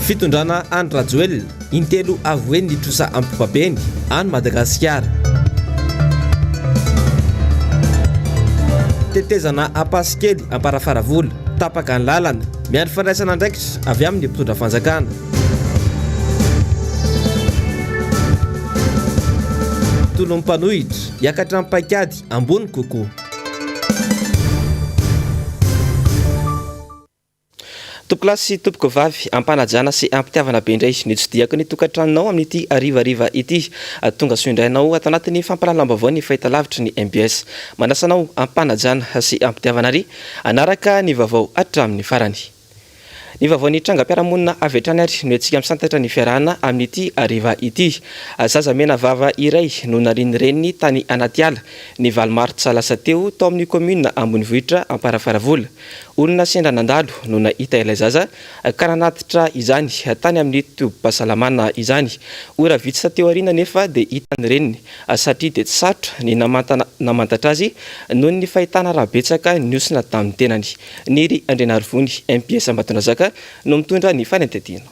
Fitondrana any Rajoel intelo avy ny trosa ampipapeny any Madagasikara. Tetezana apasikely amparafaravola tapaka ny lalana miandry fandraisana andraikitra avy amin'ny mpitondra fanjakana. Tolom-panohitra hiakatra amin'ny paikady ambony kokoa. Topilasy topoko vavy ampanajana sy ampitiavana be indray ny tsodiako ny tokantranonao amin'ity arivariva ity tonga soindrainao ato anatin'ny fampalalam-baovao ny fahita lavitra ny MBS manasanao ampanajana sy ampitiavana ary anaraka ny vaovao hatramin'ny farany. Ny vaovao trangam-piarahamonina avy hatrany ary no antsika misantatra ny fiarahana amin'ity ariva ity. Zaza mena vava iray no nariny reniny tany anaty ala ny valy Martsa lasa teo tao amin'ny commune Ambonivohitra Amparafaravola. Olona sendra nandalo no nahita ilay zaza ka nanatitra izany tany amin'ny tobim-pahasalamana izany. Ora vitsy sa teo arina nefa dia hitany reniny satria dia tsy sarotra ny namantatra azy noho ny fahitana raha betsaka niosina tamin'ny tenany. Niry Andrenarivony MPS Ambatondrazaka no mitondra ny fanentetina.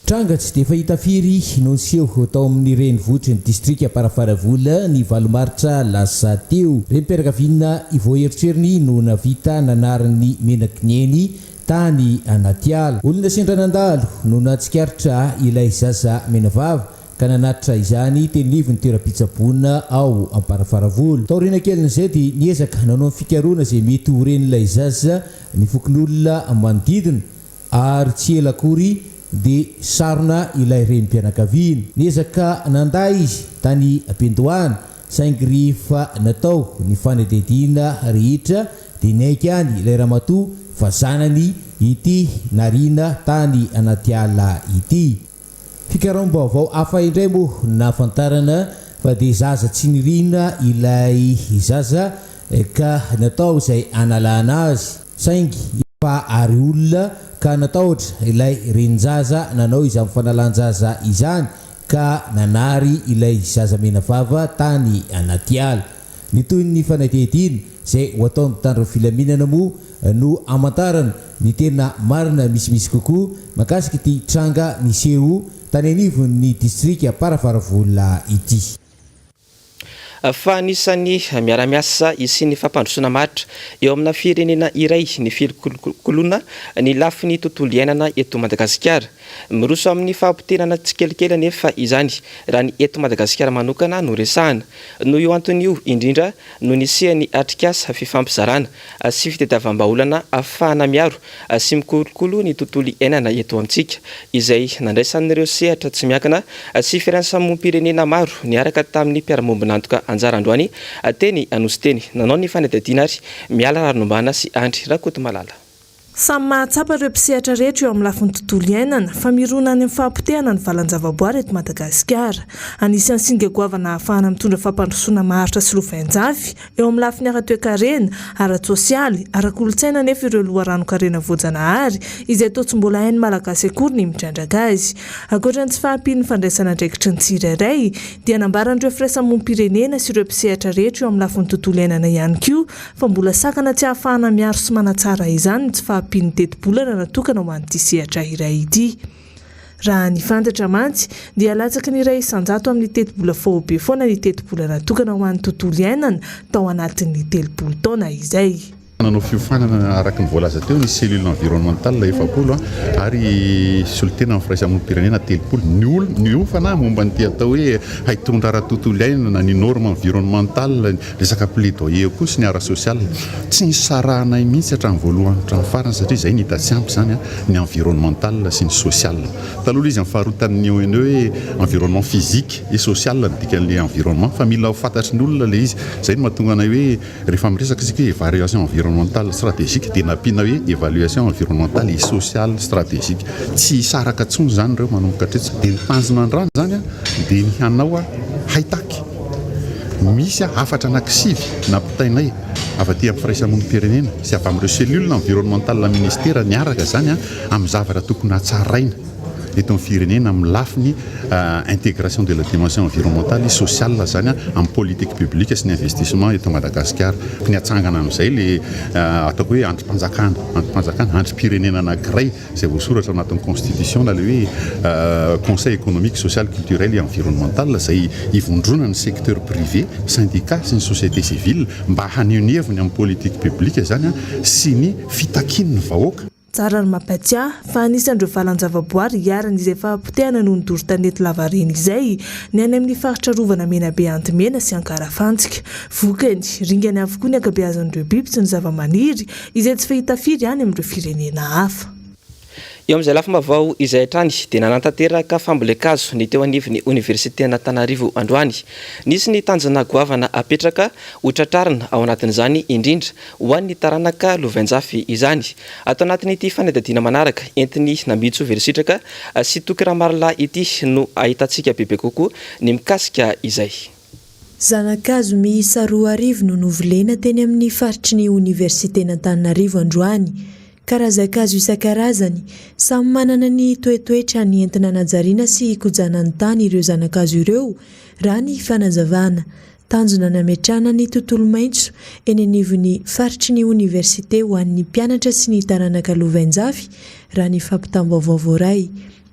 Tranga tsy dia fahita firy no niseho tao amin'ny renivohitra ny distrika Amparafaravola ny valy Martsa lasa teo. Renim-pianakaviana ivoaeritreriny no navita nanarany menakineny tany anaty ala. Olona sendra nandalo no natsikaritra ilay zaza menavava ka nanatitra izany tenilivy ny toeram-pitsaboana ao Amparafaravola. Tao rena kelin'izay dia niezaka nanao ny fikaroana izay mety ho ren'ilay zaza ny fokon'olona manodidina ary tsy ela akory dia sarona ilay renim-pianakaviana. Niezaka nanday izy tany ampendohana saingy rehefa natao ny fanadihadiana rehetra dia naiky any ilay ramatoa fa zanany ity narina tany anaty ala ity. Fikaraom-baovao hafa indray moa nafantarana fa dia zaza tsy nirina ilay zaza ka natao izay analana azy saingy efa ary olona ka natahotra ilay renin-jaza nanao izany fanalan-jaza izany ka nanary ilay zaza menavava tany anaty ala. Ny toy ny fanadihadiana izay ho ataon'ny mpitandro filaminana moa no amantarana ny tena marina misimisy kokoa makasika ity tranga niseho tany anivon'ny distrika Amparafaravola ity. Fa anisany miara-miasa sy ny fampandrosoana maritra eo amina firenena iray ny filokolona ny lafiny tontolo iainana eto Madagasikara. Miroso amin'ny fahampotenana tsikelikely nefa izany raha ny eto Madagasikara manokana no resahana. No io anton'io indrindra no nisehany atrikasa fifampizarana sy fitadiavam-baolana ahafahana miaro sy mikolokolo ny tontolo iainana eto amintsika izay nandraisan'ireo sehatra tsy miankina sy fiarahasamonim-pirenena maro niaraka tamin'ny mpiara-mombonantoka anjara androany teny anosy teny nanao ny fanadihadiana ary miala ranombana sy andry rakoto malala. Samy mahatsapa ireo mpisehatra rehetra eo amin'ny lafiny tontolo iainana fa mirona any amin'ny fahampotehana ny valan-javaboary eto Madagasikara. Anisan'ny singa goavana ahafahana mitondra fampandrosoana maharitra sy lovain-jafy eo amin'ny lafiny ara-toe-karena, ara-tsosialy, ara-kolontsaina nefa ireo loharano-karena voajanahary izay toa tsy mbola hain'ny malagasy akory ny mitrandraka azy. Ankoatran'ny tsy fahampian'ny fandraisana andraikitry ny tsirairay dia nambaran'ireo firaisamonim-pirenena sy ireo mpisehatra rehetra eo amin'ny lafiny tontolo iainana ihany koa fa mbola sakana tsy ahafahana miaro sy manatsara izany tsy fahampian'ny teto-bolana natokana ho an'ity sehatra iray ity. Raha ny fantatra mantsy dia latsaky ny iray isan-jato amin'ny teto-bola faobe foana ny teto-bola natokana ho an'ny tontolo iainana tao anatin'ny 30 taona izay. Nanao fiofanana araka ny voalaza teo ny cellule environnementale efapolo ary solitena amin'ny firaisamonim-pirenena 30 ny ofana momba ny atao hoe haitondra ara-tontolo iainana ny norme environnementale resaka plaidoyer koa sy ny ara-sosial tsy nisarahanay mihitsy hatramin'ny voalohany hatramin'ny farany satria izay ny hita tsy ampy zany ny environnementale sy ny social. Taloha izy amin'ny faharotan'ny ONE hoe environnement physique et social ny dikan'ilay environnement fa mila ho fantatry ny olona le izy izay no mahatonga anay hoe rehefa miresaka isika hoe variation environnementale stratégique dia nampiana hoe évaluation environnementale et sociale stratégique. Tsy saraka tsony zany ireo manomboka hatreto dia nitanjona andrano zany dia ny hanao haitaky misy afatra anankisivy nampitainay avy aty amin'ny firaisamonim-pirenena sy avy amin'ireo cellule environnementale ministère niaraka zany amin'ny zavatra tokony hatsaraina eto amin'ny firenena amin'ny lafiny intégration de la dimension environnementale sociale zany amin'ny politique publique sy ny investissement eto Madagasikara. Ny atsangana amin'izay le ataoko hoe androm-panjakana androm-pirenena anankiray izay voasoratra ao anatin'ny constitution na le hoe conseil économique social culturel et environnemental izay ivondrona ny secteur privé, syndicat sy ny société civile mba hanioneviny amin'ny politique publique zany sy ny fitakian'ny vahoaka. Tsara ny mampatsiahy fa anisan'ireo valan-javaboary hiaran'izay fahampotehana noho ny doro-tanety lavareny izay ny any amin'ny faritra rovana Menabe Antimena sy Ankarafantsika. Vokany ringany avokoa ny ankabeazan'ireo biby sy ny zava-maniry izay tsy fahita firy any amin'ireo firenena hafa. Eo amin'izay lafim-baovao izay hatrany dia nanantanteraka fambolekazo ny teo anivon'ny Université Antananarivo androany. Nisy ny tanjona goavana apetraka ho tratrarina ao anatin'izany indrindra ho an'ny taranaka Lovenjafy izany. Atao anatin'ity fanadadiana manaraka entiny NambitsoVersitraka sy Tokiramarila ity no ahitantsika bebe kokoa ny mikasika izay. Zanakazo miisa 2 no novolena teny amin'ny faritry ny Université Antananarivo androany. Karazakazo isan-karazany samy manana ny toetoetra ny entina najariana sy ikojanany tany ireo zanakazo ireo raha ny fanazavana. Tanjona nametrana ny tontolo maitso eny anivon'ny faritry ny université ho an'ny mpianatra sy ny taranaka Lovenjafy raha ny fampitam-baovao voaray.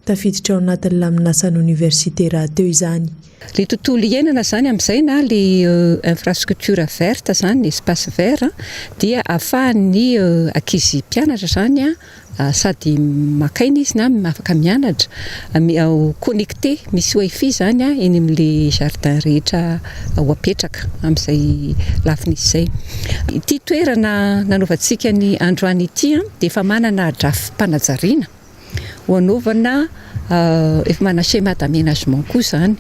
Tafiditra ao anatin'ny laminasan'ny université raha teo izany. Le tontolo iainana zany amin'izay na le infrastructure verte zany, espace vert dia ahafahan'ny ankizy mpianatra zany sady makaina izy na afaka mianatra connecté misy wifi zany eny amin'le jardin rehetra ho apetraka amin'izay lafiny izay. Ity toerana nanaovantsika ny androany ity dia efa manana drafim-panajariana ho anaovana efa mana schéma d'aménagement koa zany.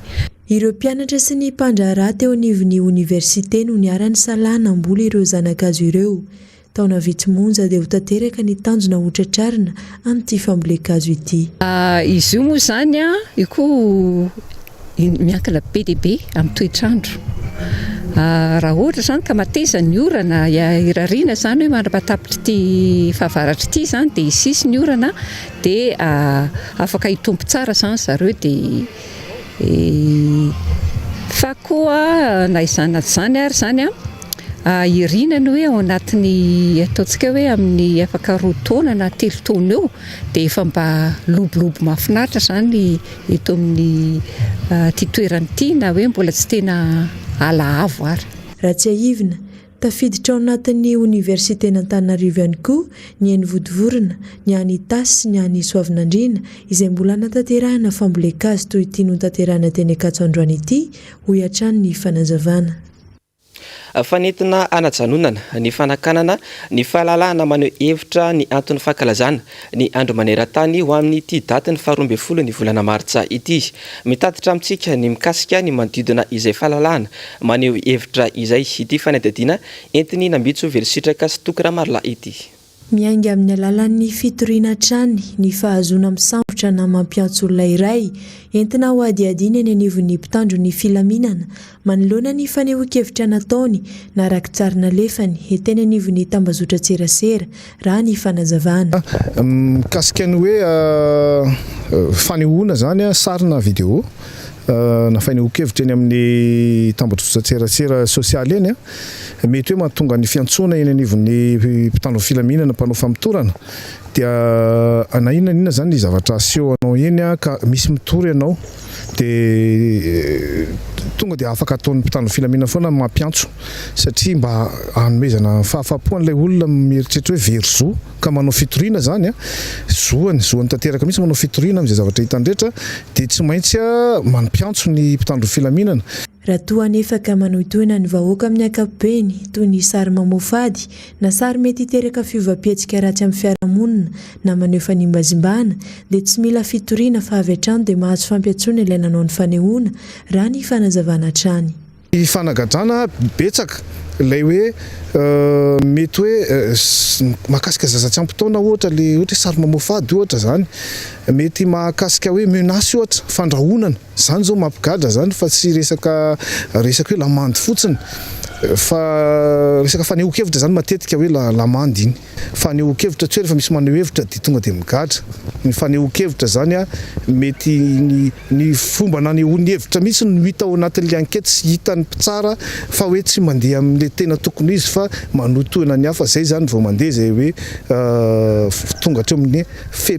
Ireo mpianatra sy ny mpandraharaha teo anivon'ny université no niarany salana amboly ireo zanakazo ireo. Taona vitsy-monja dia ho tanteraka ny tanjona ho tratrarina amin'ity fambolekazo ity. Izy io moa zany io koa miankina be dia be amin'ny toetrandro. Raha ohatra zany ka mateza ny orana irariana zany hoe mandrapatapitra ity fahavaratra ity zany dia isisy ny orana dia afaka hitompo tsara zany zareo dia fa koa na izany zany ary zany irinany hoe ao anatin'ny ataontsika hoe amin'ny afaka 2 taona na 3 taona eo dia efa mba lobolobo mahafinaritra zany eto amin'ny ty toerany ity na hoe mbola tsy tena ala avo ary. Raha tsy ahivina, tafiditra ao anatin'ny Université Antananarivo ihany koa ny any Vodivorona, ny any Tasy sy ny any Soavinandriana izay mbola natanterahana fambolekazo toy ity notanterahana teny Ankatso androany ity ho hiatrany ny fanazavana. Fanentina anajanonana ny fanakanana ny fahalalahana maneho hevitra ny antony fankalazana ny andro maneran-tany ho amin'ny ity daty ny 12 ny volana Martsa ity. Mitatitra amintsika ny mikasika ny manodidina izay fahalalahana maneho hevitra izay ity fanadadiana entiny NambitsoVersitraka sy Tokiramarila ity. Miainga amin'ny alalan'ny fitoriana trany ny fahazona misambotra na mampiantso olona iray entina ho adiadiana eny anivon'ny mpitandro ny filaminana manoloana ny fanehoan-kevitra nataony na araka-tsary nalefany eteny anivon'ny tambazotra tserasera raha ny fanazavana. Mikasika ny hoe fanehoana zany sarina video na fanehoan-kevitra eny amin'ny tambazotra tserasera sosialy eny mety hoe mahatonga ny fiantsona eny anivon'ny mpitandro filaminana mpanao famitorana dia anainana zany zavatra aseho anao eny ka misy mitory ianao dia tonga dia afaka ataon'ny mpitandro filaminana foana mampiantso satria mba hanomezana fahafapoan'ilay olona mieritreritra hoe verozo ka manao fitoriana zany zoany tanteraka misy manao fitoriana amin'izay zavatra hitandretra dia tsy maintsy mampiantso ny mpitandro filaminana. Raha toa anefa ka manohitoina ny vahoaka amin'ny ankapobeny toy ny sary mamofady na sary mety hiteraka fiovam-pietsika ratsy amin'ny fiarahamonina na maneho fanimbazimbana dia tsy mila fitoriana fa avy hatrany dia mahazo fampiantsoana ilay nanao ny fanehoana raha ny fanazavana hatrany. Fanagadrana betsaka ilay hoe mety hoe mahakasika zaza-tsy ampy-taona ohatra le ohatra sary mamofady ohatra zany mety mahakasika hoe menasy ohatra fandrahonana zany zao mampigadra zany fa tsy resaka hoe lamandy fotsiny fa resaka fanehoan-kevitra zany matetika hoe lamandy iny fanehoan-kevitra tsy hoe rehefa misy maneho-hevitra dia tonga dia migatra ny fanehoan-kevitra zany a mety ny fomba nanehoan'ny hevitra mihitsy no hita ao anatin'ilay ankety sy hitan'ny mpitsara fa hoe tsy mandeha amin'ilay tena tokony izy fa manotoana ny hafa zay zany vao mandeha zay hoe tonga hateo amin'ny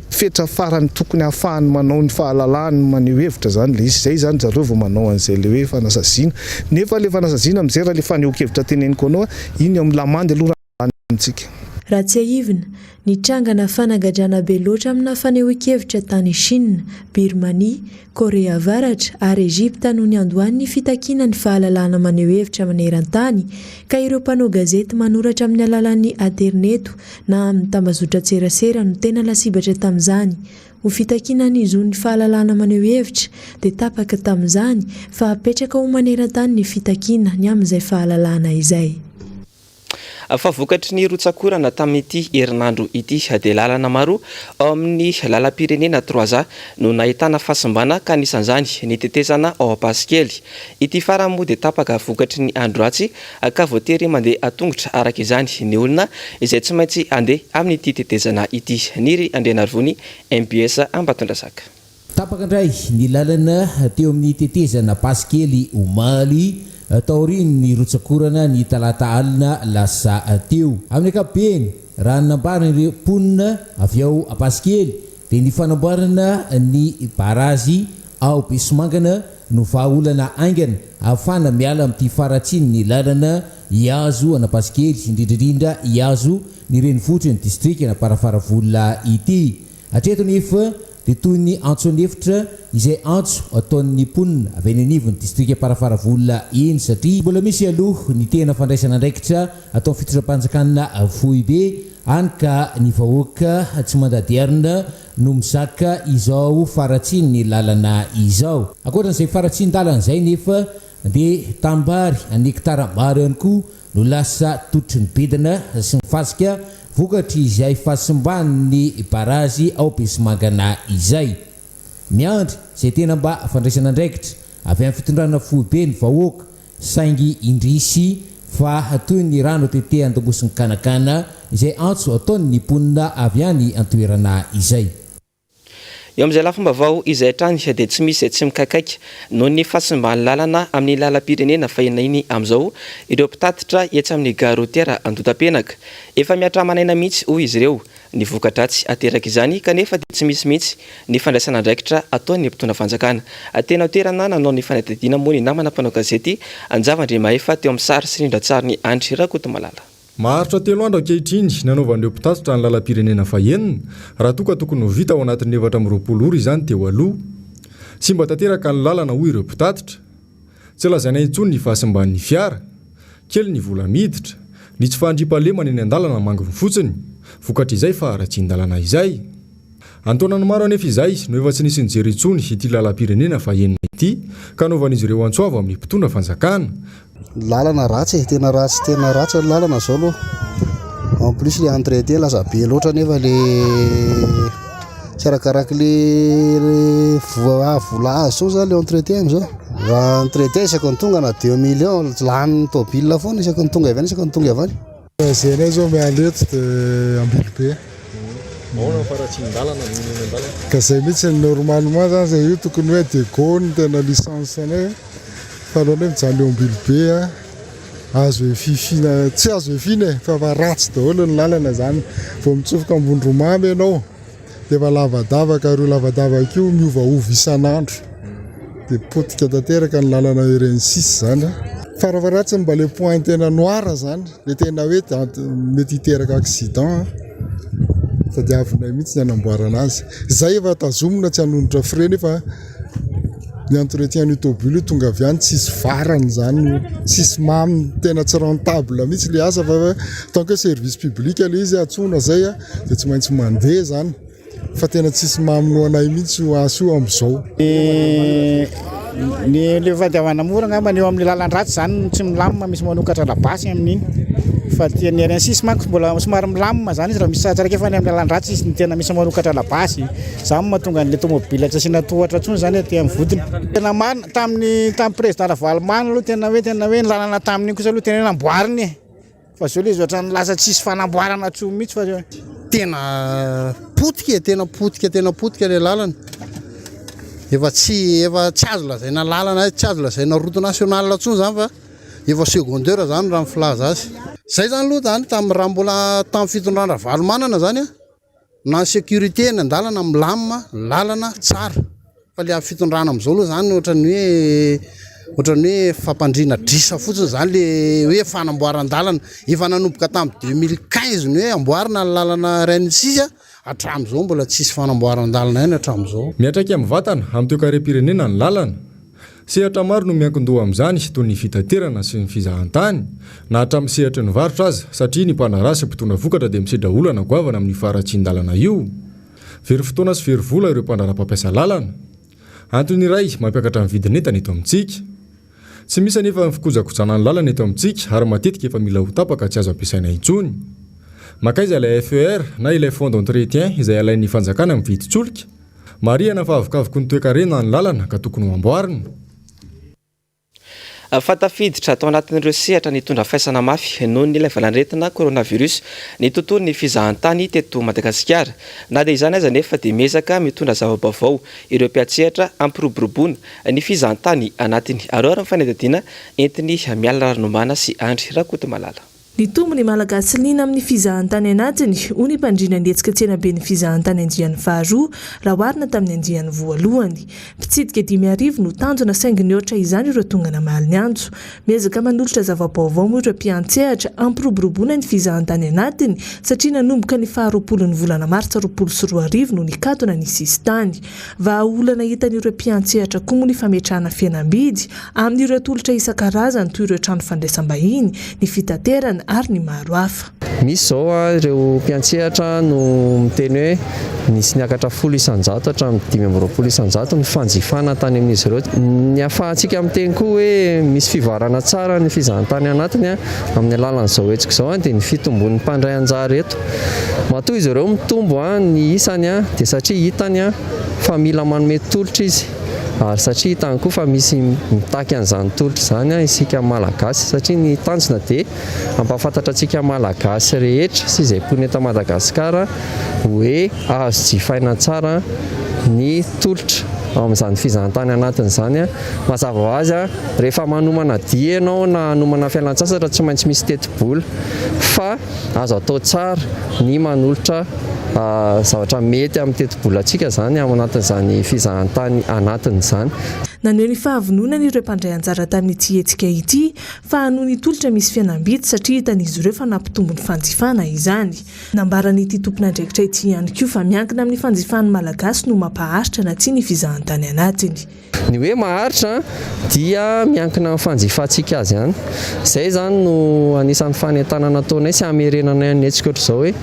fetra farany tokony hahafahany manao ny fahalalahany maneho hevitra zany le izy zay zany zareo vao manao an'izay le hoe fanasaziana nefa le fanasaziana amin'izay raha le fanehoan-kevitra teneniko anao iny amin'ny lamandy aloha rahantsika raha tsy ahivina ny trangana fanagadrana be loatra amina fanehoan-kevitra tany Chine, Birmanie, Korea Avaratra ary Egypta no ny andohan'ny fitakiana ny fahalalahana maneho hevitra maneran-tany ka ireo mpanao gazety manoratra amin'ny alalan'ny aterneto na amin'ny tambazotra tserasera no tena lasibatra tamin'izany. Ho fitakiana ny zon'ny fahalalahana maneho hevitra dia tapaka tamin'izany fa apetraka ho maneran-tany ny fitakiana ny amin'izay fahalalahana izay. Fa vokatry ny rotsakorana tamin'ity herinandro ity dia lalana maro ao amin'ny lalam-pirenena 3 no nahitana fahasimbana ka anisan'izany ny tetezana ao Pasikely. Ity farany moa dia tapaka vokatry ny andro ratsy ka voatery mandeha atongotra araka izany ny olona izay tsy maintsy andeha amin'ity tetezana ity. Niry Andrianarivony MBS Ambatondrasaka. Tapaka indray ny lalana teo amin'ny tetezana Pasikely omaly taoriny ny rotsakorana ny talata alina lasa teo amin'ny ankapobeny raha nambarana ireo mponina avy ao Pasikely dia ny fanamboarana ny barazy ao Besimangana no vahaolana aingana ahafana miala amin'ity faratsiny ny lalana Iazo ana Pasikely indrindrindrindra Iazo ny renivohitra ny distrika na Parafaravolona ity hatreto nefa dia toy ny antso-nevitra izay antso ataon'ny mponina avy any anivon'ny distrika Parafaravolona iny satria mbola misy aloha ny tena fandraisana andraikitra atao fitondram-panjakana Foibe any ka ny vahoaka tsy mandadiarina no mizaka izao faratsiny ny lalana izao. Ankoatran'izay faratsiny dalana izay nefa dia tambary ny hektara maro ihany koa no lasa totry ny bedana sy ny fasika vokatry izay fahasimban'ny barazy ao Besimangana izay. Miandry izay tena mba fandraisana andraikitra avy amin'ny fitondrana Foibe ny vahoaka saingy indrisy fa toy ny rano tete andamosiny kanakana izay antso ataon'ny mponina avy any antoerana izay. Eo amin'izay lafam-baovao izay hatrany dia tsy misy tsy mikakaiky noho ny fahasimbany lalana amin'ny lalam-pirenena fahina iny amin'izao ireo mpitatitra etsy amin'ny gare routière Andotapenaka. Efa miatra manaina mihitsy hoy izy ireo ny vokadratsy ateraka izany kanefa dia tsy misy mihitsy ny fandraisana andraikitra ataon'ny mpitondra fanjakana. Tena toerana nanao ny fanadihadiana moa ny namana mpanao gazety Anjavandriamahefa teo amin'ny sary sy rindran-tsary ny Andry Rakotomalala. Maharitra 3 andro ankehitriny nanaovan'ireo mpitatitra ny lalam-pirenena fahenina raha toka tokony ho vita ao anatin'ny 420 ora izany teo aloha. Tsy mba tanteraka ny lalana hoy ireo mpitatitra. Tsy lazaina intsony ny fahasimban'ny fiara, kely ny vola miditra, ny tsy fahandriam-pahalemana eny an-dalana manginy fotsiny, vokatry izay faharatsian-dalana izay. Antonany maro anefa izay no efa tsy nisy nijery intsony ity lalam-pirenena fahenina ity ka novan'izy ireo antsoava amin'ny mpitondra fanjakana. Lalana ratsy, tena ratsy ny lalana zao aloha. En plus le entretien lasa be loatra nefa le tsy arakaraky le vola azo zao le entretien am'izao. Raha entretien isaky ny tonga na 2 millions lanin'ny tômôbila foana isaky ny tonga avy any isaky ny tonga avy any. Zay zao mialeto dia ambily be. Maona faratsian-dalana ny an-dalana. Ka zay mihitsy normalement zany zay io tokony hoe dégone tena licence anay. Fa alohanay mijanona eo ambily be azo efifina tsy azo efina fa ratsy daholo ny lalana zany vao mitsofoka ambony romamy ianao dia efa lavadavaka ireo lavadavaka io miovaova isan'andro dia potika tanteraka ny lalana RN6 zany. Faravaratsy mba le point tena noir zany le tena hoe mety hiteraka accident fa diavinay mihitsy ny anamboarana azy. Zay efa tazomina tsy hanondratra frein fa ny entretien ny tômôbila tonga avy any tsisy varany zany, tsisy mamy tena tsy rentable mihitsy le asa fa tant que service public le izy atsona zay dia tsy maintsy mandeha zany fa tena tsisy mamy no anay mihitsy ho aso io amin'izao. Ny le fadiavana mora ngamba ny eo amin'ny lalan-dratsy zany tsy milamina misy manokatra labasy amin'iny fa tiany ary sisy manko mbola somary milamina zany izy raha misy tsaraka efa any amin'ny alalan'ny ratsy izy ny tena misy manokatra labasy zany mahatonga an'le tomobile tsy asiana tohatra tsony zany aty amin'ny vodiny tena marina tamin'ny président Vaovao aloha tena hoe ny lalana tamin'iny kosa aloha tena hoe namboariny fa zao le izy ohatrany lasa tsisy fanamboarana tsoa mihitsy fa tena potika le lalana efa tsy azo lazaina lalana tsy azo lazaina route nationale tsony zany fa efa secondaire zany raha filaza azy zay zany aloha zany tamin'ny raha mbola tamin'ny fitondrana valomanana zany na sécurité ny andalana milamina lalana tsara fa le amin'ny fitondrana amin'izao aloha zany ohatrany hoe fampandrina drisa fotsiny zany le hoe fanamboaran-dalana efa nanomboka tamin'ny 2015 ny hoe amboarina ny lalana Rennes hatramin'izao mbola tsisy fanamboaran-dalana eny hatramin'izao miatraika amin'ny vatana amin'ny toekaram-pirenena ny lalana sehatra maro no miankin-doha amin'izany toy ny fitaterana sy ny fizahantany na hatramin'ny sehatra ny varotra aza satria ny mpanarasy mpitondra vokatra dia misedra olana goavana amin'ny faratsian-dalana io very fotoana sy very vola ireo mpanara-pampiasa lalana antony iray mampiakatra amin'ny vidin'entana eto amintsika tsy misy anefa ny fikojakojana ny lalana eto amintsika ary matetika efa mila ho tapaka tsy azo ampiasaina intsony makaiza ilay FER na ilay fond d'entretien izay alain'ny fanjakana amin'ny viditsolika marihana fa avokavoko ny toekarena ny lalana ka tokony ho amboarina fatafiditra atao anatin'ireo sehatra nitondra faisana mafy noho ny ilay valanretina coronavirus ny tontolon'ny fizahantany teto Madagasikara na dia izany aza nefa dia miezaka mitondra zava-baovao ireo mpiatsehatra ampiroboroboana ny fizahantany anatiny aroara ny fanedadiana entiny miala ranomana sy andry rakoto malala ny tombony malagasy lina amin'ny fizahantany anatiny ho ny mpandrina ny etsika tsena be ny fizahantany andian'ny faharoa raha oharina tamin'ny andian'ny voalohany mpitsidika 5,000 no tanjona saingy ny ohatra izany ireo tonga namaly ny antso miezaka manolotra zava-baovao moa ireo mpiantsehatra ampiroboroboana ny fizahantany anatiny satria nanomboka ny faharoapolo ny volana Martsa 2024 no nikatona ny sistany vahaolana hitan'ireo mpiantsehatra koa moa ny fametrahana fihenam-bidy amin'ireo tolotra isan-karazany toy ireo trano fandraisam-bahiny ny fitaterana ary ny maro hafa misy zao ireo mpiantsehatra no miteny hoe nisy niakatra 10,100 hatramin'ny 5,20 ny fanjifana tany amin'izy ireo ny ahafahantsika miteny koa hoe misy fivarana tsara ny fizahantany anatiny amin'ny alalan'izao etsika izao dia ny fitombon'ny mpandray anjara eto matoa izy ireo mitombo ny isany dia satria hitany fa mila manome tolotra izy ary satria hitany koa fa misy mitaky an'izany tolotra izany isika malagasy satria ny tanjona dia ampahafantatra antsika malagasy rehetra sy izay mponina eto Madagasikara hoe azo jifaina tsara ny tolotra ao amin'izany fizahantany anatin'izany mazava ho azy rehefa manomana dia ianao na hanomana fialan-tsasatra tsy maintsy misy teti-bola fa azo atao tsara ny manolotra zavatra mety amin'ny teti-bolantsika zany ao anatin'izany fizahantany anatin'izany naneho ny fahavononana ireo mpandray anjara tamin'ity etsika ity fa hanohy ny tolotra misy fihenam-bidy satria hitan'izy ireo fa nampitombo ny fanjifana izany nambaran'ity tompon'andraikitra ity ihany koa fa miankina amin'ny fanjifan'ny malagasy no mampaharitra na tsy ny fizahantany anatiny ny hoe maharitra dia miankina amin'ny fanjifantsika azy ihany izay zany no anisan'ny fanentanana nataonay sy hamerenanay ny etsika ohatr'izao hoe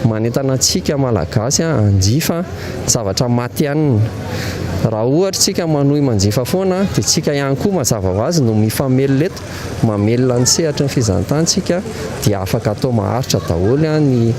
manentana antsika malagasy anjifa zavatra maty anina raha ohatra tsika manohy manjifa foana dia tsika ihany koa mazava ho azy no mifamelona eto mamelona ny sehatra ny fizahantanytsika dia afaka atao maharitra daholo ny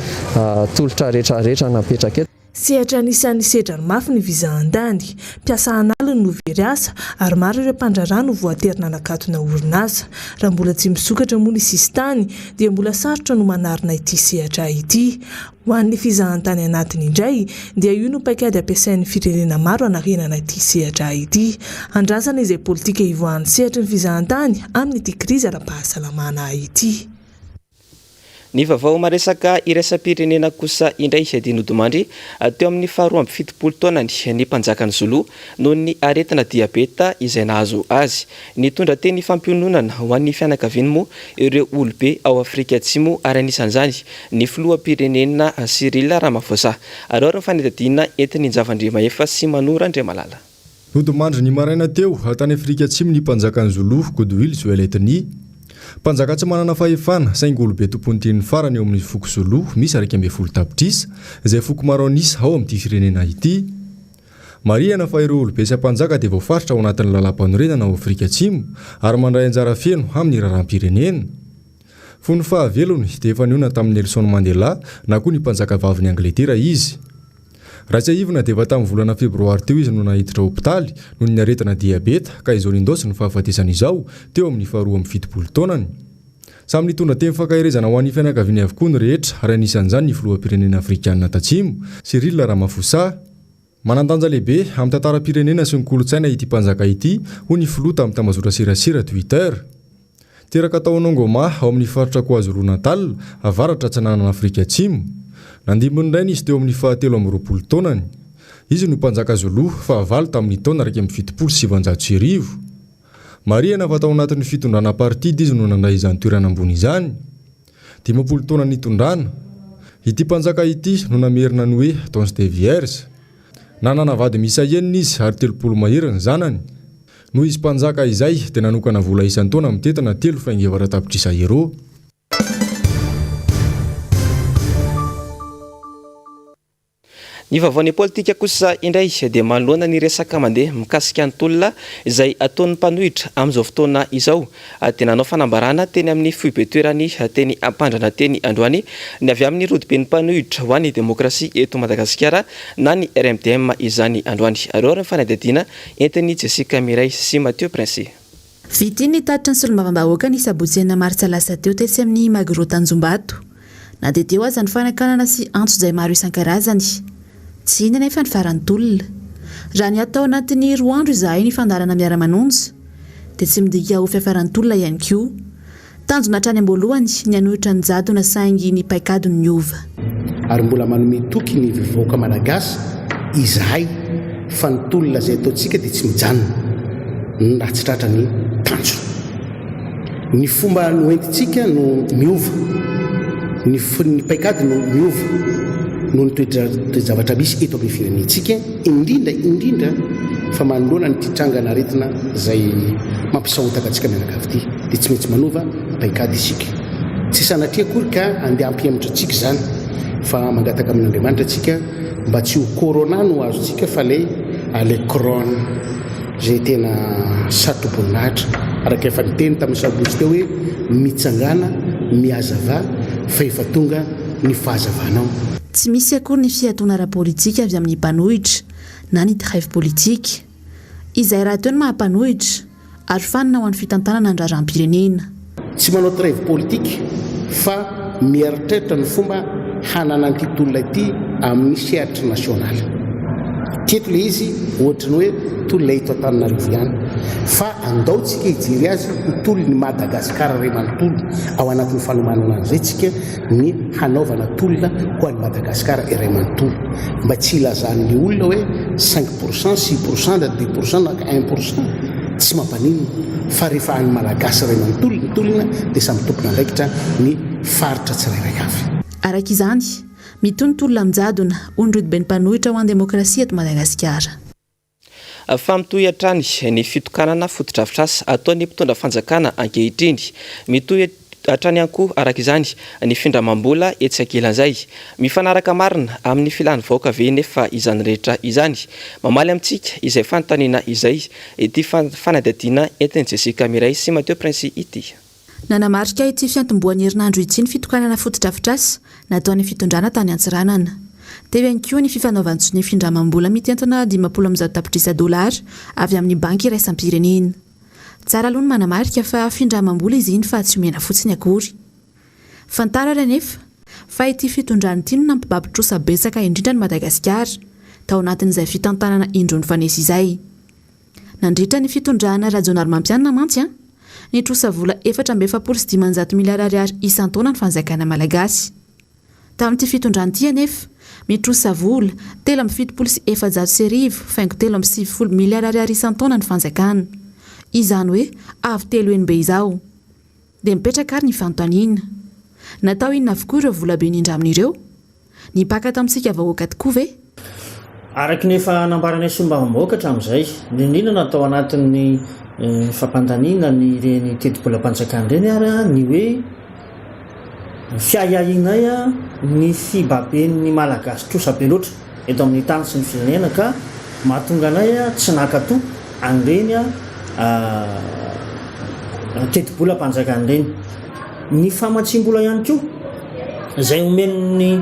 tolotra rehetrarehetra napetraka eto sehatra anisan'ny sedra ny mafy ny fizahantany mpiasa analiny no very asa ary maro ireo mpandrarano voaterina nakatona orinasa raha mbola tsy misokatra moa ny sistany dia mbola sarotra no manarina ity sehatra ity ho an'ny fizahantany anatiny indray dia io no paikady ampiasain'ny firenena maro anarenana ity sehatra ity andrasana izay politika ivoahan'ny sehatra ny fizahantany amin'ity krizy ara-pahasalamana ity ny vaovao maresaka iraisam-pirenena kosa indray Dinodimandry teo amin'ny 12 taona ny mpanjakany Zolo noho ny aretina diabeta izay nahazo azy nitondra teny fampiononana ho an'ny fianakaviany moa ireo olobe ao Afrika Atsimo ary anisan'izany ny filoham-pirenena Cyril Ramaphosa ary ny fanedadiana entiny Njavandrema efa sy Manora Andriamalala Nodimandry ny maraina teo tany Afrika Atsimo ny mpanjakany Zolo Goodwill Zwelithini mpanjaka tsy manana fahefana saingy olobe tompon'ny farany eo amin'ny foko Zolo misy 12 tapitrisa izay foko maro anisy ao amin'ity firenena ity marihana fa ireo olobe sy mpanjaka dia voafaritra ao anatin'ny lalam-panorenana ao Afrika Atsimo ary mandray anjara feno amin'ny raharam-pirenena Fony fahavelony dia efa niona tamin'ny Nelson Mandela na koa ny mpanjaka vaviny Angletera izy. Raha tsy aivina dia efa tamin'ny volana febroary teo izy no nahiditra hopitaly noho ny aretina diabeta ka izao nindosy ny fahafatesany izao teo amin'ny 12 taonany. Samy nitondra teny fankahirezana ho an'ny fianakaviany avokoa ny rehetra ary anisan'izany ny filoham-pirenena afrikanina tatsimo Cyril Ramaphosa. Manandanja lehibe amin'ny tantaram-pirenena sy ny kolotsaina ity mpanjaka ity ho ny filoha tamin'ny tambazotra serasera Twitter. Teraka tao Nongoma ao amin'ny faritra KwaZulu-Natal avaratra atsananana Afrika Atsimo. Nandimony indray izy teo amin'ny 17 taonany. Izy no mpanjaka Zulu fahavalo tamin'ny taona 1770. Mariana fa tao anatin'ny fitondrana partida izy no nandray izany toerana ambony izany. 10 taona nitondrana. Ity mpanjaka ity no namerina ny hoe Tons de Vierge. Nanana vady miisa enina izy ary 30 mahery ny zanany. Noho izy mpanjaka izay dia nanokana vola isan'ny taona mitetana 3 tapitrisa euro. Ny vaovao politika kosa indray dia manoloana ny resaka mandeha mikasika ny tolona izay ataon'ny mpanohitra amin'izao fotoana izao. Dia nanao fanambarana teny amin'ny fibe-toerany teny ampandrana teny androany ny avy amin'ny rodiben'ny mpanohitra ho an'ny demokrasia eto Madagasikara na ny RMDM izany androany. Ary ny fanadihadiana entin'ny Jessica Miray sy Mathieu Prince. Vitiny tatitra ny solombavambahoaka ny sabotsena Martsa lasa teo tetsy amin'ny Magro Tanjombato. Na dia teo aza ny fanakanana sy antso izay maro isan-karazany. Tsy inona nefa ny farany tolona. Raha ny atao anatin'ny 2 andro izahay ny fandarana miara-manonja dia tsy midika ho fiafarany tolona ihany koa. Tanjona hatrany am-boalohany ny hanohitra ny jadona saingy ny paikadony ny ova. Ary mbola manome toky ny vahoaka malagasy izahay fa ny tolona izay ataontsika dia tsy mijanona raha tsy tratra ny tanjo. Ny fomba noentintsika no miova, ny paikady no miova noho ny toe-javatra misy eto amin'ny firenentsika indrindra fa manoloana ny titrangana aretina izay mampisahotaka antsika mianakavy ity dia tsy maintsy manova paikady isika. Tsy sanatria akory ka andeha hampiematra antsika izany fa mangataka amin'Andriamanitra antsika mba tsy ho corona no azontsika fa le corona izay tena satroboninahitra araka efa niteny tamin'ny sabotsy teo hoe mitsangana miazava fa efa tonga ny fahazavanao. Tsy misy akory ny fiatoana ara-politika avy amin'ny mpanohitra na ny trêve politika izay raha teo ny maha-mpanohitra ary fanina ho an'ny fitantanana ny raharaham-pirenena. Tsy manao trêve politika fa mieritreritra ny fomba hanana an'ity tolona ity amin'ny sehatry nasionaly. Teto le izy ohatra ny hoe tolona eto Antananarivo ihany fa andaotsika hijery azy ho tolon'ny Madagasikara ray manontolo ao anatin'ny fanomanana an'izay tsika ny hanaovana tolona ho an'ny Madagasikara iray manontolo mba tsy ilazan'ny olona hoe 5%, 6% na 2% na 1% tsy mampaninona fa rehefa any Malagasy ray manontolo ny tolona dia samy tompona andraikitra ny faritra tsirairay avy. Arak'izany mitony tolona amin'jadona ho ny rodiben'ny mpanohitra ho an'ny demokrasia eto Madagasikara. Fa mitohy hatrany ny fitokanana fotodrafitrasa ataon'ny mpitondra fanjakana ankehitriny. Mitohy hatrany ihany koa arak'izany ny findramam-bola etsy ankelan'izay. Mifanaraka marina amin'ny filany vahoaka ve nefa izany rehetra izany. Mamaly amintsika izay fanontaniana izay ity fanadihadiana entin'ny Jessica Miray sy Mathieu Prince ity. Nanamarika ity fiantomboan'ny herinandro ity ny fitokanana fotodrafitrasa nataon'ny fitondrana tany Antsiranana. Teo ihany koa ny fifanaovantsony findramam-bola mitentana 50,000 tapitrisa dollara avy amin'ny banky iraisam-pirenena. Tsara aloha ny manamarika fa findramam-bola izy iny fa tsy omena fotsiny akory. Fantarana nefa fa ity fitondrana ity no nampibabitrosa betsaka indrindra ny Madagasikara tao anatin'izay fitantanana indrony fanesy izay. Nandritra ny fitondrana rajonary mampianina mantsy ny trosa vola 4,7 miliara ariary isan-taona ny fanjakana malagasy. Tamin'ity fitondrana ity anefa mitrosa vola 7,7 faingo 3,7 miliara ariary isan-taona ny fanjakana. Izany hoe avy telo enbe izao. Dia mipetraka ary ny fanontaniana. Natao inona avokoa ireo vola be indrindra amin'ireo? Ny paka tamintsika vahoaka tokoa ve? Araky ny efa nambaranay sombavambahoaka hatramin'izay, indrindra natao anatin'ny fampandaniana ny ireny teti-bola-panjakana ireny ary ny hoe fiahiahinay ny fibaben'ny malagasy trosa be loatra eto amin'ny tany sy ny firenena ka mahatonga anay tsy nakato an'ireny teti-bola-panjakana ireny. ny famatsim-bola ihany koa izay omen'ny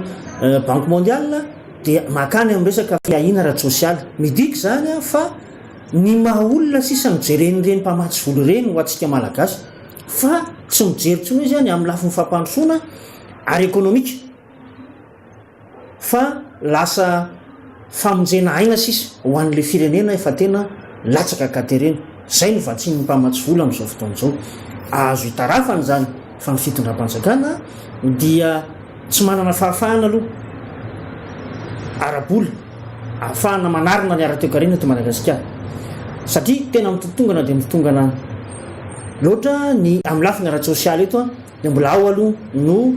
banque mondiale dia makany amin'ny resaka fiahina ara-tsosialy midika zany fa ny maha olona sisa mijeren'ireny mpamatsy vola ireny ho antsika malagasy fa tsy mijery tsony izy any amin'ny lafin'ny fampandrosoana ary ekonomika fa lasa famonjena aina sisa ho an'le firenena efa tena latsaka katerena zay no vatsin'ny mpamatsy vola amin'izao fotoana izao azo hitarafany zany fa ny fitondram-panjakana dia tsy manana fahafahana aloha arabola ahafahana manarina ny ara-toekarena to Madagasikara satria tena mitotongana dia mitotongana loatra ny amin'ny lafiny ara-tsosialy eto dia mbola ao aloha no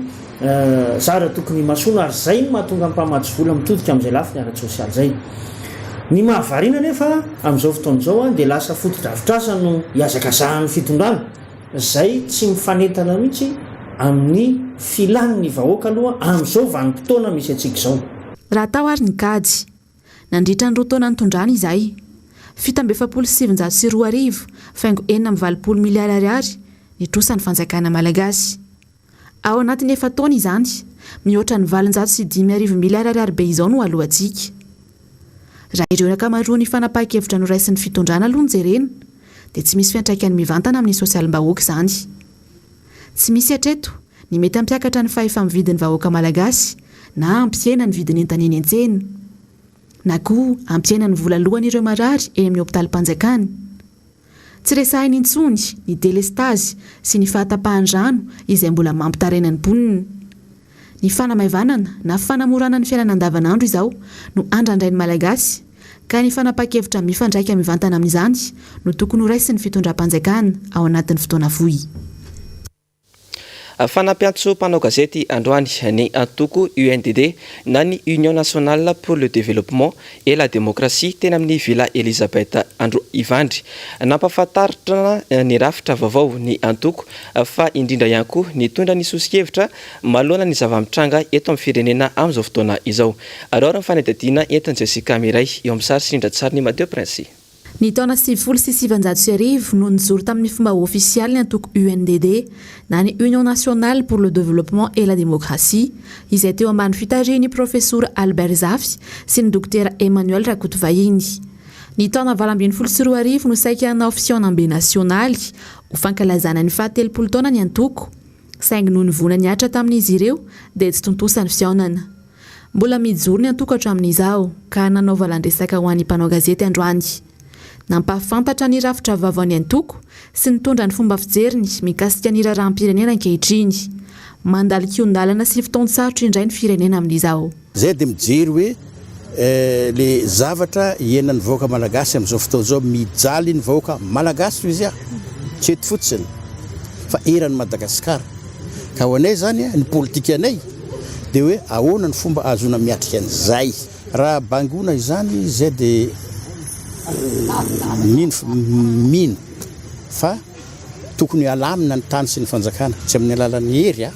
zara tokony masoana ary zay no mahatonga mpamatsy vola mitodika amin'izay lafiny ara-tsosialy zay ny mahavarina nefa amin'izao fotoana izao dia lasa foto-drafitrasa no hiazakazahan'ny fitondrana zay tsy mifanentana mihitsy amin'ny filan'ny vahoaka aloha amin'izao vanim-potoana misy atsika izao raha tao ary ny kajy nandritra ny roa taona nitondrana izay 7,704 faingo 4,20 miliary ariary nitrosa ny fanjakana malagasy ao anatin'ny efa taona izany mihoatra ny 705 miliary ariary be izao no alohantsika raha ireo ankamaroa ny fanapahan-kevitra no raisin'ny fitondrana aloha jerena dia tsy misy fiantraikany mivantana amin'ny sosialim-bahoaka izany tsy misy hatreto ny mety ampiakatra ny fahefa-mividin'ny vahoaka malagasy na ampiena ny vidiny entana eny an-tsena na koa ampiena ny vola lohan'ireo marary eny amin'ny hopitalim-panjakana tsy resahiny intsony ny delestazy sy ny fahatapahan-drano izay mbola mampitaraina ny mponina ny fanamaivanana na fanamorana ny fiainana andavanandro izao no andrandrainy malagasy ka ny fanapahan-kevitra mifandraika mivantana amin'izany no tokony ho raisin'ny fitondram-panjakana ao anatin'ny fotoana fohy fanampiantso mpanao gazety androany ny antoko UNDD na ny Union nationale pour le développement et la démocratie tena amin'ny Villa Elisabeth Andro Ivandry nampafantaritra ny rafitra vaovao ny antoko fa indrindra ihany koa nitondra ny sosikevitra manoloana ny zava-mitranga eto amin'ny firenena amin'izao fotoana izao araora ny fanadadiana entin'ny Jessica Miray eo amin'ny sary sindra-tsary ny Mateo Prince ny taona 7,709 no nijoro tamin'ny fomba ofisialy ny antoko UNDD na ny Union nationale pour le développement et la démocratie izay teo ambany fitarian'ny professeur Albert Zafy sy ny dokotera Emmanuel Rakotovahiny ny taona 2024 no saika hanao fisionam-be nasionaly ho fankalazana ny faha-telopolo taona ny antoko saingy noho ny vona niatra tamin'izy ireo dia tsy tontosany fionana mbola mijoro ny antoko hatramin'izao ka nanao valandresaka ho an'ny mpanao gazety androany nampahafantatra ny rafitra vaovao ny antoko sy nitondra ny fomba fijeriny mikasika ny raharaham-pirenena ankehitriny mandalo kiondalana sy fotoan-tsarotra indray ny firenena amin'izao zay dia mijery hoe le zavatra ienan'ny vahoaka malagasy amin'izao fotoana izao mijaly ny vahoaka malagasy izy tsy eto fotsiny fa eran'ny Madagasikara ka ho anay zany ny politika anay dia hoe ahoana ny fomba azona miatrika an'izay raha bangona izany zay dia mino fa tokony alamina ny tany sy ny fanjakana tsy amin'ny alalan'ny hery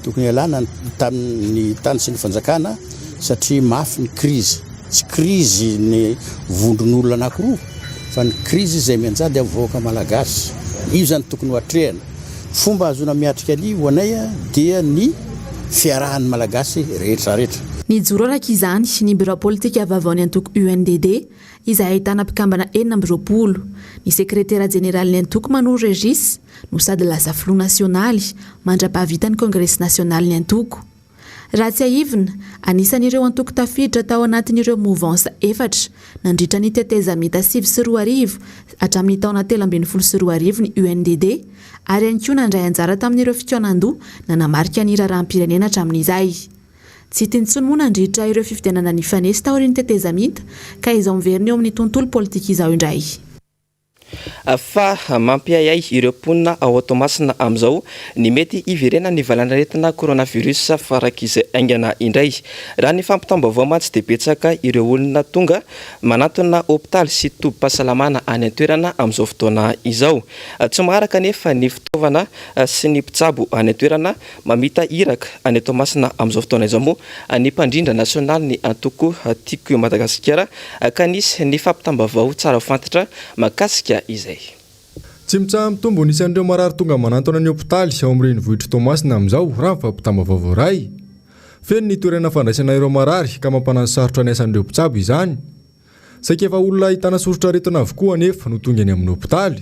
tokony alana ny tany sy ny fanjakana satria mafy ny krizy tsy krizy ny vondron'olona anankiroa fa ny krizy izay mianjady amin'ny vahoaka malagasy io zany tokony ho atrehana fomba azona miatrika any ho anay dia ny fiarahan'ny malagasy rehetrarehetra ny joro araka izany ny bureau politika vaovao ny antoko UNDD izay ahitana mpikambana 420 ny sekretera jeneraly ny antoko Manory Regis no sady lasa filoha nasionaly mandra-pahavita ny kongresy nasionaly ny antoko raha tsy aivina anisan'ireo antoko tafiditra tao anatin'ireo mouvance efatra nandritra ny teteza mita 7,2 hatramin'ny taona 2012 ny UNDD ary ihany koa nandray anjara tamin'ireo fitoanan-doha nanamarika ny raharaham-pirenena hatramin'izay tsy tintsony moa nandritra ireo fifidianana ny fanesy taorian'ny teteza mita ka izao miverina eo amin'ny tontolo politika izao indray fa mampiayay ireo mponina ao Tomasina amin'izao ny mety ivirena ny valan'aretina coronavirus farak'izay aingana indray raha ny fampitam-baovao mantsy dia betsaka ireo olona tonga manatona hopitaly sy tobim-pahasalamana any an-toerana amin'izao fotoana izao tsy maharaka nefa ny fitaovana sy ny mpitsabo any an-toerana mamita iraka any Tomasina amin'izao fotoana izao moa ny mpandrindra nasionaly ny antoko tiako Madagasikara ka nisy ny fampitam-baovao tsara fantatra makasika izay tsy mitsaha mitombo nisan'ireo marary tonga manantona ny hôpitaly ao amin'ireny vohitra Tomasina amin'izao raha mifampitamba vaovao ray. Feno ny toerana fandraisana ireo marary ka mampanano sarotra ny asan'ireo mpitsabo izany. Saika efa olona ahitana soritra aretina avokoa anefa no tonga any amin'ny hôpitaly.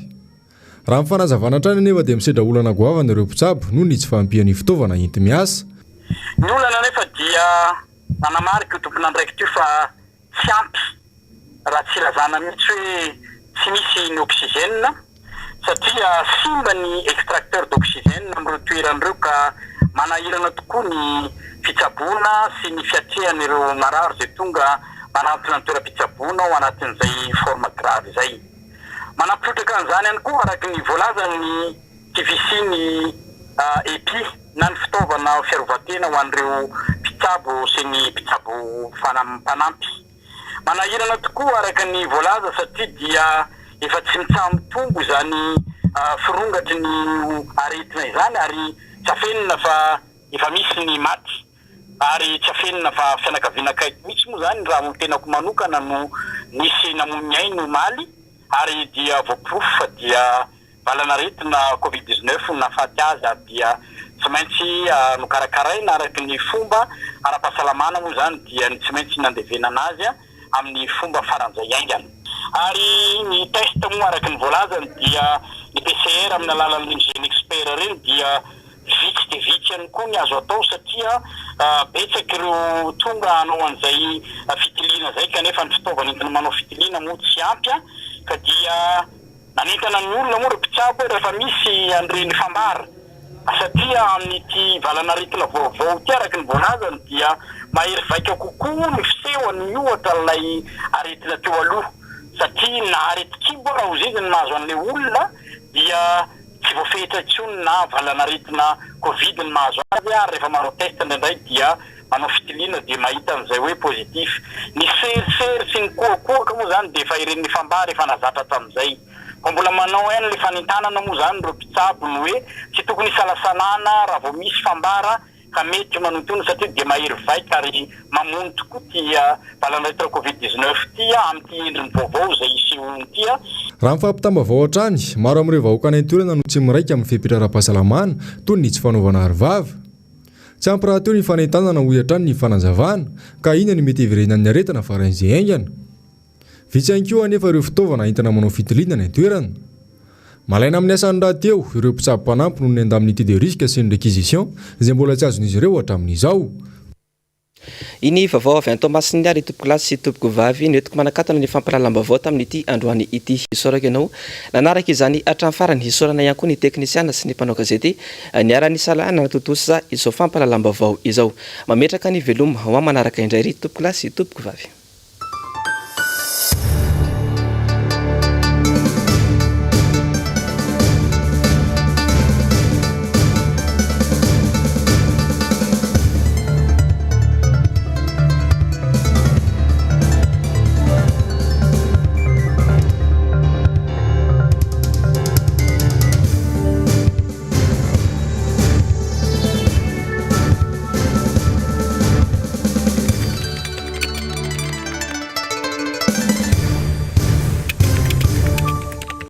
Raha mifanazavana hatrany anefa dia misedra olana goavana ireo mpitsabo noho ny tsy fahampian'ny fitaovana enty miasa. Ny olana anefa dia nanamarika io tompona andraikitra io fa tsy ampy raha tsy lazana mihitsy hoe tsy misy ny oxygène satria simba ny extracteur d'oxygène amin'ireo toeran'ireo ka manahirana tokoa ny fitsaboana sy ny fiatrehan'ireo marary izay tonga manantona ny toeram-pitsaboana ao anatin'izay forme grave izay. Manampitrotraka an'izany ihany koa araka ny voalazany TVC ny EPI na ny fitaovana fiarovatena ho an'ireo mpitsabo sy ny mpitsabo mpanampy. Manahirana tokoa araka ny voalaza satria dia efa tsy mitsaha mitombo izany firongatry ny aretina izany ary tsy afenina fa efa misy ny maty ary tsy afenina fa fianakaviana akaiky mihitsy moa izany raha tenako manokana no nisy namon'ny ainy no maly ary dia voaporofo fa dia valanaretina Covid-19 nafaty azy ary dia tsy maintsy nokarakaraina araka ny fomba ara-pahasalamana moa izany dia tsy maintsy nandevena anazy amin'ny fomba faran'izay aingana. Ary ny test moa araka ny voalazany dia ny PCR amin'ny alalan'ny gene expert reny dia vitsy dia vitsy ihany koa ny azo atao satria betsaka ireo tonga hanao an'izay fitiliana izay kanefa ny fitaovana entina manao fitiliana moa tsy ampy ka dia nanentana ny olona moa ireo mpitsabo rehefa misy an'ireny fambara satria amin'ity valanaretina vaovao ity araka ny voalazany dia mahery vaika kokoa ny fisehony ohatra ilay aretina teo aloha satria na areti-kibo raha ho zezany mahazo an'ilay olona dia tsy voafehitra intsony na valanaretina Covid ny mahazo azy ary rehefa manao test indraindray dia manao fitiliana dia mahita an'izay hoe positif. Ny serisery sy ny koakoaka moa izany dia efa iren'ny fambara efa nazatra tamin'izay. Fa mbola manao hainy ilay fanentanana moa izany ireo mpitsabo ny hoe tsy tokony salasanana raha vao misy fambara ka mety manontona satria dia mahery vaika ary mamono tokoa tia valanaretina Covid-19 tia amin'ity endriny vaovao izay isehoany tia. Raha mifampitambavao hatrany, maro amin'ireo vahoaka any an-toerana no tsy miraika amin'ny fihapitra ara-pahasalamana toy ny tsy fanaovana arivava. Tsy ampy raha teo ny fanentanana hoy hatrany ny fanazavana ka ina ny mety hiverenan'ny aretina faran'izay aingana. Vitsy ihany koa anefa ireo fitaovana entina manao fitiliana ny an-toerana. Malaina amin'ny asany rahateo ireo mpitsabo mpanampy noho ny andamin'ity de risque sy ny réquisition izay mbola tsy azon'izy ireo hatramin'izao. Iny vaovao avy an-Tomasiny ary tompoko lasy sy tompoko vavy noentiko manakatana ny fampirahalamba-bao tamin'ity androany ity hisoraka ianao nanaraka izany hatramin'ny farany hisorana ihany koa ny teknisiana sy ny mpanao gazety niara-ny salana natotosa izao fampirahalamba-bao izao mametraka ny veloma ho manaraka indray ry tompoko lasy sy tompoko vavy.